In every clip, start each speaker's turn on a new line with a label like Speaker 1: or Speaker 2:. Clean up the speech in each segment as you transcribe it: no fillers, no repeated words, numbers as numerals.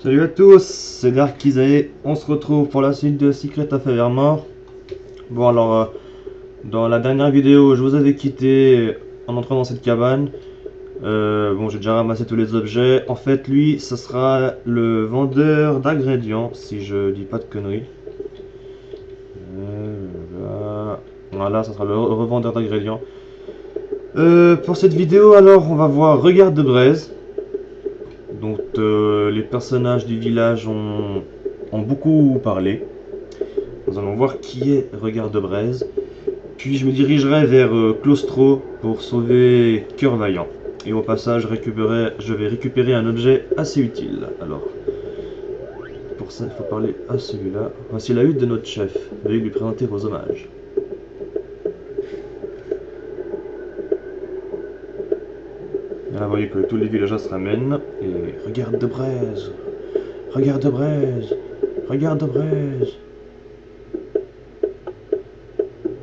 Speaker 1: Salut à tous, c'est Dark Isae. On se retrouve pour la suite de Secret of Evermore. Bon alors, dans la dernière vidéo, je vous avais quitté en entrant dans cette cabane. Bon, j'ai déjà ramassé tous les objets. En fait, lui, ce sera le vendeur d'ingrédients, si je dis pas de conneries. Voilà, ça sera le revendeur d'ingrédients. Pour cette vidéo, alors, on va voir Regard de Braise. Donc les personnages du village ont beaucoup parlé. Nous allons voir qui est Regard de Braise. Puis je me dirigerai vers Claustro pour sauver Cœur Vaillant. Et au passage, je vais récupérer un objet assez utile. Alors, pour ça, il faut parler à celui-là. Voici la hutte de notre chef. Veuillez lui présenter vos hommages. Et là, vous voyez que tous les villageois se ramènent. Et Regard de Braise. Regard de Braise. Regard de Braise.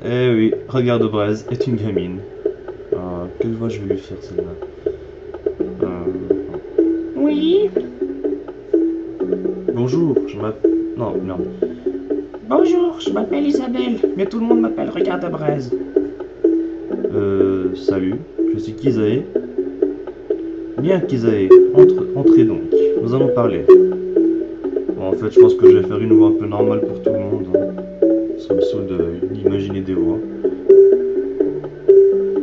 Speaker 1: Eh oui, Regard de Braise est une gamine. Quelle voix je vais lui faire celle-là?
Speaker 2: Oui,
Speaker 1: Bonjour, je m'appelle... Non, merde.
Speaker 2: bonjour, je m'appelle Isabelle, mais tout le monde m'appelle Regard de Braise.
Speaker 1: Salut, je suis Kizae. Bien Kizae, entrez donc, nous allons parler. Bon, en fait, je pense que je vais faire une voix un peu normale pour tout le monde. Ça me saoule d'imaginer des voix.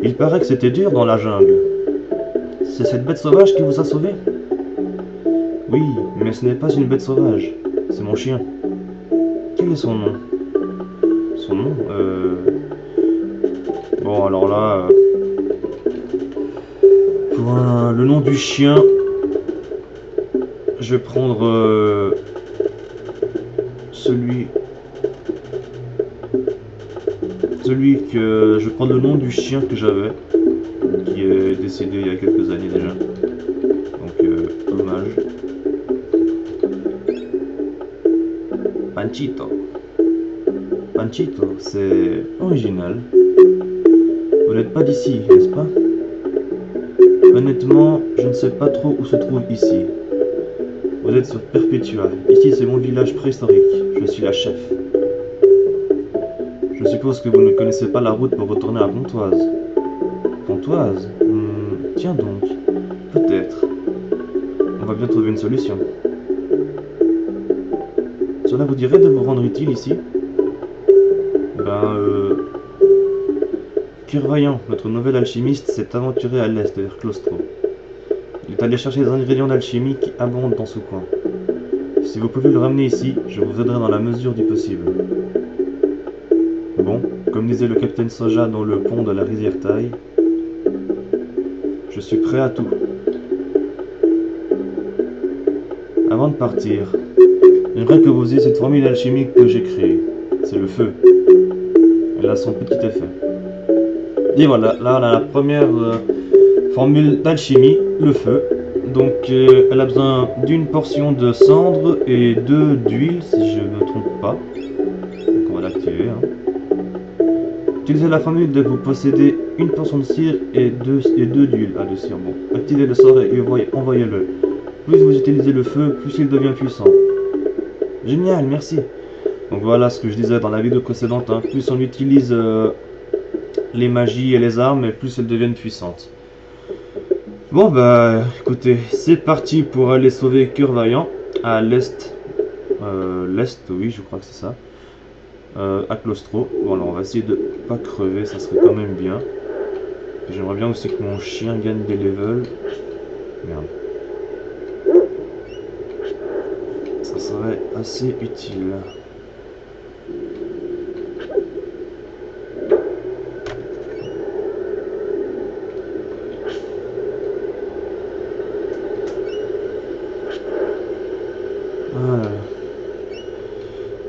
Speaker 1: Il paraît que c'était dur dans la jungle. C'est cette bête sauvage qui vous a sauvé? Oui, mais ce n'est pas une bête sauvage, c'est mon chien. Quel est son nom? Son nom Bon, alors là... pour le nom du chien, je vais prendre celui que... Je vais prendre le nom du chien que j'avais, qui est décédé il y a quelques années déjà. Donc, hommage. Panchito. Panchito, c'est original. Vous n'êtes pas d'ici, n'est-ce pas? Honnêtement, je ne sais pas trop où se trouve ici. Vous êtes sur Perpetua. Ici, c'est mon village préhistorique. Je suis la chef. Je suppose que vous ne connaissez pas la route pour retourner à Pontoise. Pontoise? Tiens donc. Peut-être. On va bien trouver une solution. Cela vous dirait de vous rendre utile ici? Cœur Vaillant, notre nouvel alchimiste, s'est aventuré à l'est vers Claustro. Il est allé chercher des ingrédients d'alchimie qui abondent dans ce coin. Si vous pouvez le ramener ici, je vous aiderai dans la mesure du possible. Bon, comme disait le capitaine Soja dans le pont de la rivière Taille, je suis prêt à tout. Avant de partir, j'aimerais que vous ayez cette formule alchimique que j'ai créée. C'est le feu. Elle a son petit effet. Et voilà, là on a la première formule d'alchimie, le feu. Donc elle a besoin d'une portion de cendre et d'huile, si je ne me trompe pas. Donc on va l'activer. Utilisez la formule de vous posséder une portion de cire et deux d'huile. Ah, de cire, bon. Activez le sort et envoyez-le. Plus vous utilisez le feu, plus il devient puissant. Génial, merci. Donc voilà ce que je disais dans la vidéo précédente. Plus on utilise les magies et les armes, et plus elles deviennent puissantes. Bon bah écoutez, c'est parti pour aller sauver Cœur Vaillant à l'est. L'est, oui, je crois que c'est ça. À Claustro. Bon alors on va essayer de pas crever, ça serait quand même bien. J'aimerais bien aussi que mon chien gagne des levels. Merde. Ça serait assez utile. Voilà.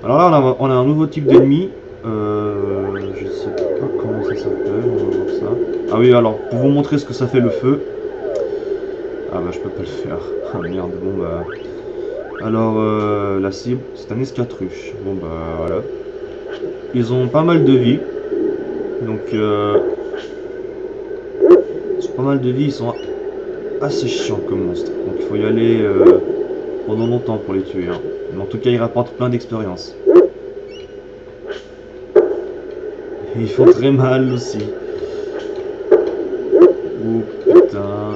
Speaker 1: Alors là on a un nouveau type d'ennemi. Je sais pas comment ça s'appelle, on va voir ça. Ah oui, alors pour vous montrer ce que ça fait le feu. Ah bah je peux pas le faire. Ah merde, bon bah... Alors la cible, c'est un escatruche. Bon bah voilà. Ils ont pas mal de vie. Donc ils ont pas mal de vie, ils sont assez chiants comme monstres. Donc il faut y aller pendant longtemps pour les tuer. Hein. Mais en tout cas, ils rapportent plein d'expérience. Et ils font très mal aussi. Oh putain.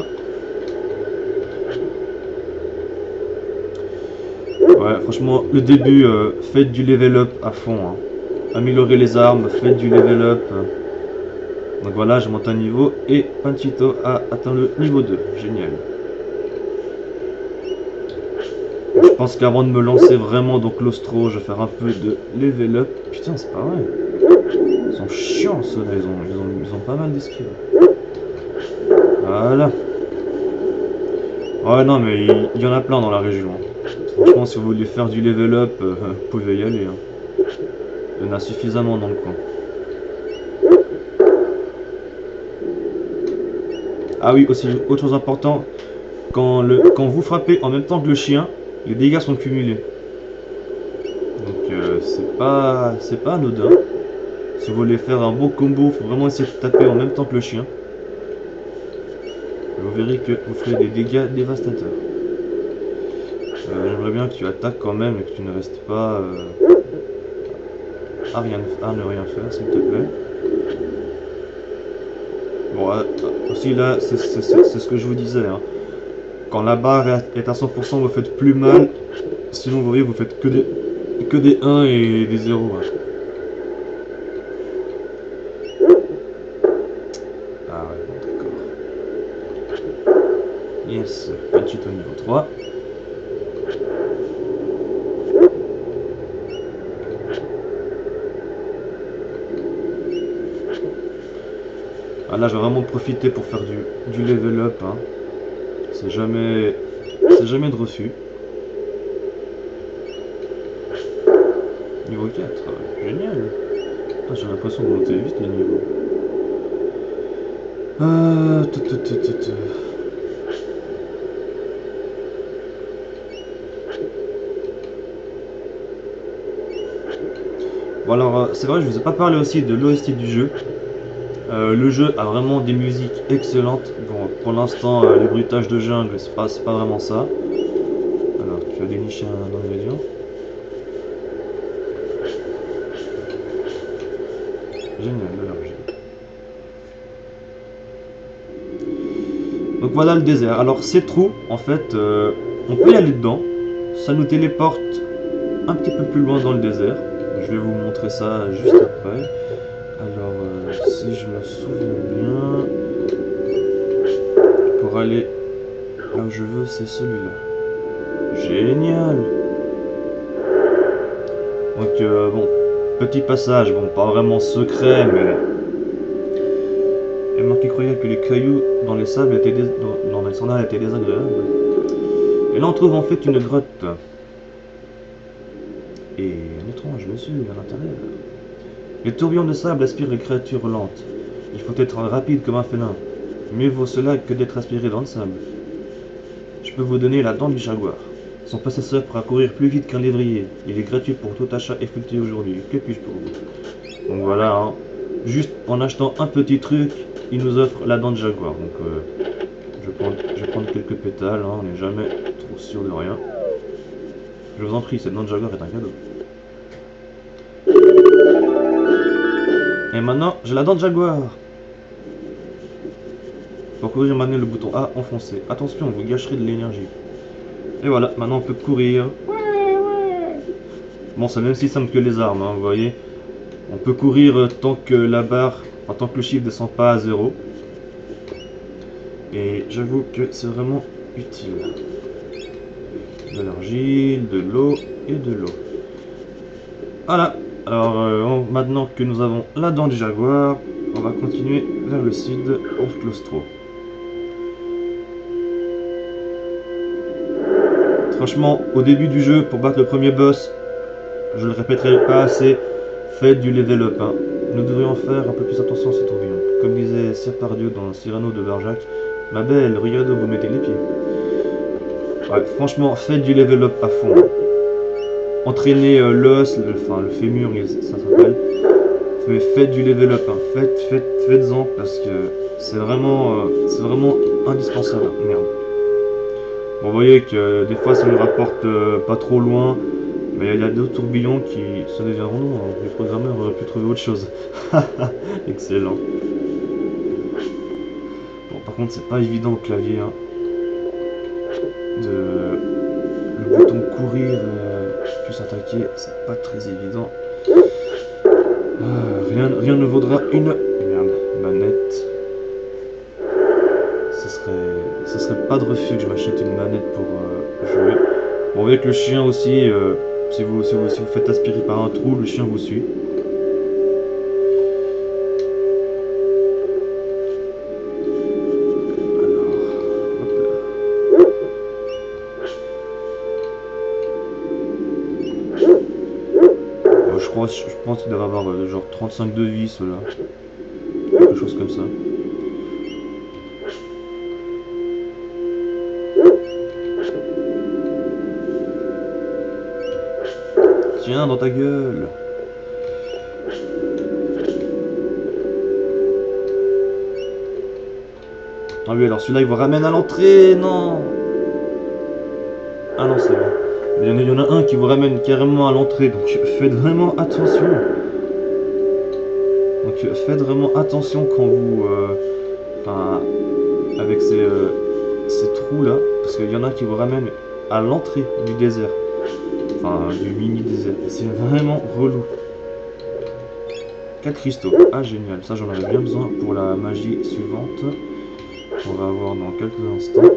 Speaker 1: Ouais, franchement, le début, faites du level up à fond. Hein. Améliorez les armes, faites du level up. Donc voilà, je monte un niveau et Panchito a atteint le niveau 2. Génial. Je pense qu'avant de me lancer vraiment dans Claustro, je vais faire un peu de level up. Putain, c'est pas vrai. Ils sont chiants ceux-là, ils ont pas mal d'esquives. Voilà. Ouais, non, mais il y en a plein dans la région. Franchement, si vous voulez faire du level up, vous pouvez y aller. Hein. Il y en a suffisamment dans le coin. Ah oui, aussi, autre chose importante, quand vous frappez en même temps que le chien, les dégâts sont cumulés. Donc c'est pas anodin. Si vous voulez faire un beau combo, il faut vraiment essayer de taper en même temps que le chien. Et vous verrez que vous ferez des dégâts dévastateurs. J'aimerais bien que tu attaques quand même et que tu ne restes pas à ne rien faire, s'il te plaît. Bon, aussi là, c'est ce que je vous disais. Hein. Quand la barre est à 100%, vous faites plus mal. Sinon, vous voyez, vous faites que des 1 et des 0. Hein. Ah ouais, d'accord. Yes, petit au niveau 3. Ah là, je vais vraiment profiter pour faire du level up. Hein. C'est jamais de refus. Niveau 4, génial. Ah, j'ai l'impression de monter vite les niveaux. Bon alors, c'est vrai, je vous ai pas parlé aussi de l'OST du jeu. Le jeu a vraiment des musiques excellentes. Bon, pour l'instant, les bruitages de jungle, c'est pas vraiment ça. Alors, tu as déniché un ingrédient. Génial, de l'argile. Donc voilà le désert. Alors ces trous, en fait, on peut y aller dedans. Ça nous téléporte un petit peu plus loin dans le désert. Je vais vous montrer ça juste après. Alors, si je me souviens bien, pour aller là où je veux, c'est celui-là. Génial! Donc, bon, petit passage, bon, pas vraiment secret, mais... Il y a marqué croyait que les cailloux dans les sables étaient dans les sandales étaient désagréables. Et là, on trouve en fait une grotte. Et un étrange monsieur à l'intérieur. Les tourbillons de sable aspirent les créatures lentes. Il faut être rapide comme un félin. Mieux vaut cela que d'être aspiré dans le sable. Je peux vous donner la dent du jaguar. Son possesseur pourra courir plus vite qu'un lévrier. Il est gratuit pour tout achat effectué aujourd'hui. Que puis-je pour vous? Donc voilà, hein. Juste en achetant un petit truc, il nous offre la dent de jaguar. Donc je vais prendre quelques pétales, hein. On n'est jamais trop sûr de rien. Je vous en prie, cette dent de jaguar est un cadeau. Et maintenant, j'ai la dent de jaguar. Pour courir, maintenez le bouton A enfoncé. Attention, vous gâcherez de l'énergie. Et voilà, maintenant on peut courir. Bon, c'est le même système que les armes, hein, vous voyez. On peut courir tant que la barre, enfin, tant que le chiffre descend pas à 0. Et j'avoue que c'est vraiment utile. De l'argile, de l'eau et de l'eau. Voilà. Alors, maintenant que nous avons la dent du jaguar, on va continuer vers le sud, hors Claustro. Franchement, au début du jeu, pour battre le premier boss, je le répéterai pas assez, faites du level up. Hein. Nous devrions faire un peu plus attention à ces tourbillons. Comme disait Sir Pardieu dans Cyrano de Bergerac, ma belle, regardez où vous mettez les pieds. Ouais, franchement, faites du level up à fond. Entraînez l'os, le fémur, ça s'appelle. Mais faites du level up, hein. Faites-en parce que c'est vraiment indispensable. Merde. Bon, vous voyez que des fois ça nous rapporte pas trop loin, mais il y a d'autres tourbillons qui se déviendront. Les programmeurs auraient pu trouver autre chose. Excellent. Bon, par contre, c'est pas évident au clavier. Hein, le bouton courir puis s'attaquer, c'est pas très évident. Rien ne vaudra une manette. Ce serait pas de refus que je m'achète une manette pour jouer. Bon, avec le chien aussi, si vous faites aspirer par un trou, le chien vous suit. Je pense qu'il doit avoir genre 35 de vie, ceux-là. Quelque chose comme ça. Tiens, dans ta gueule. Ah oui, alors celui-là, il vous ramène à l'entrée, non. Ah non, c'est bon. Il y en a un qui vous ramène carrément à l'entrée, donc faites vraiment attention. Donc faites vraiment attention quand vous... Enfin, avec ces trous là, parce qu'il y en a qui vous ramènent à l'entrée du désert. Enfin, du mini désert. C'est vraiment relou. 4 cristaux. Ah, génial. Ça, j'en aurais bien besoin pour la magie suivante. On va avoir dans quelques instants.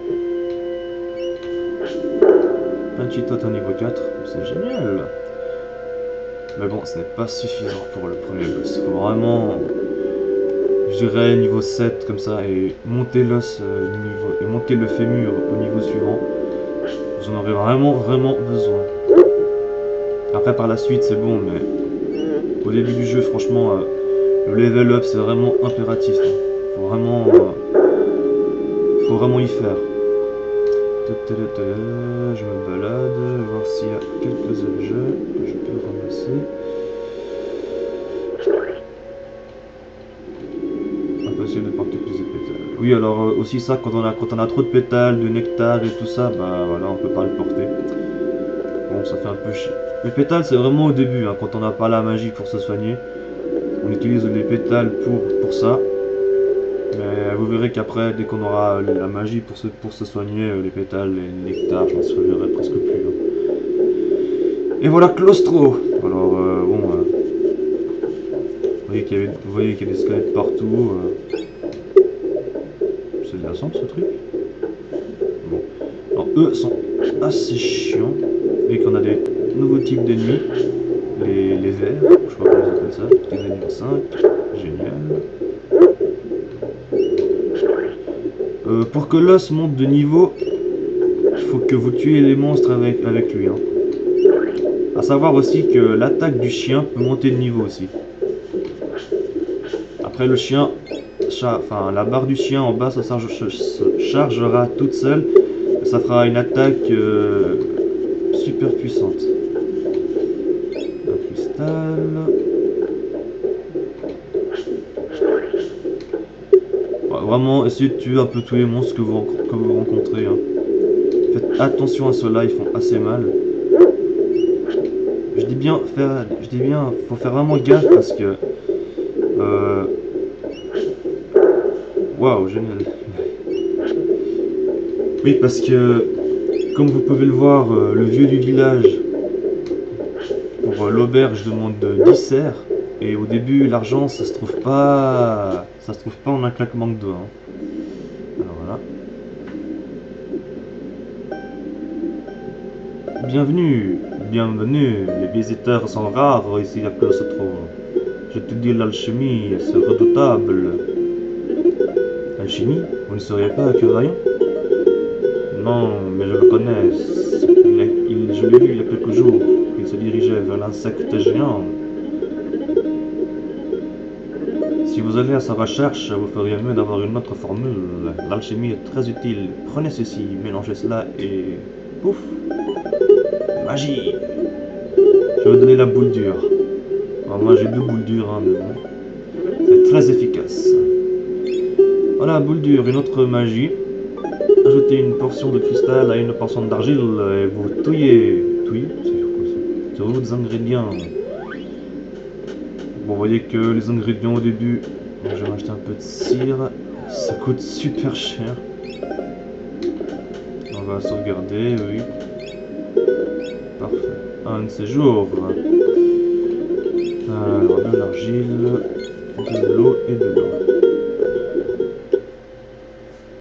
Speaker 1: Un cheat-out à niveau 4. C'est génial. Mais bon, ce n'est pas suffisant pour le premier boss. Il faut vraiment, je dirais, niveau 7 comme ça, et monter l'os et monter le fémur au niveau suivant. Vous en aurez vraiment besoin. Après, par la suite, c'est bon, mais au début du jeu, franchement, le level up, c'est vraiment impératif. Hein. Faut vraiment y faire. Je me balade, voir s'il y a quelques objets que je peux ramasser. Impossible de porter plus de pétales. Oui, alors aussi ça, quand on a trop de pétales, de nectar et tout ça, bah voilà, on peut pas le porter. Bon, ça fait un peu chier. Les pétales, c'est vraiment au début, hein, quand on n'a pas la magie pour se soigner. On utilise les pétales pour ça. Mais vous verrez qu'après, dès qu'on aura la magie pour se soigner, les pétales et le nectar, je m'en souviendrai presque plus. Hein. Et voilà Claustro. Alors, bon, vous voyez qu'il y a des squelettes partout. C'est de la cendre ce truc. Bon. Alors, eux sont assez chiants. Vous voyez qu'on a des nouveaux types d'ennemis. Les verts, je sais pas comment ils appellent ça. Les ennemis 5. Génial. Pour que l'os monte de niveau, il faut que vous tuez les monstres avec lui. Hein. A savoir aussi que l'attaque du chien peut monter de niveau aussi. Après le chien, enfin la barre du chien en bas, ça se chargera toute seule. Ça fera une attaque super puissante. Un cristal. Vraiment, essayez de tuer un peu tous les monstres que vous rencontrez. Hein. Faites attention à ceux-là, ils font assez mal. Je dis bien, faut faire vraiment gaffe parce que... Waouh, génial. Oui, parce que, comme vous pouvez le voir, le vieux du village, pour l'auberge, demande 10 cerfs. Et au début, l'argent, ça se trouve pas en un claquement de doigts. Hein. Alors voilà. Bienvenue, les visiteurs sont rares ici à Claustro. Je te dis, l'alchimie, c'est redoutable. Alchimie? Vous ne seriez pas curaillon? Non, mais je le connais. Je l'ai vu il y a quelques jours. Il se dirigeait vers l'insecte géant. Si vous allez à sa recherche, vous feriez mieux d'avoir une autre formule. L'alchimie est très utile. Prenez ceci, mélangez cela et... pouf! Magie! Je vais vous donner la boule dure. Alors moi j'ai 2 boules dures, hein, mais bon. C'est très efficace. Voilà, boule dure, une autre magie. ajoutez une portion de cristal à une portion d'argile et vous touillez. Touillez? C'est quoi ça? C'est vos ingrédients. Bon, vous voyez que les ingrédients au début, je vais acheter un peu de cire. Ça coûte super cher. On va sauvegarder, oui. Parfait. Un de ces jours. Alors, de l'argile, de l'eau et de l'eau.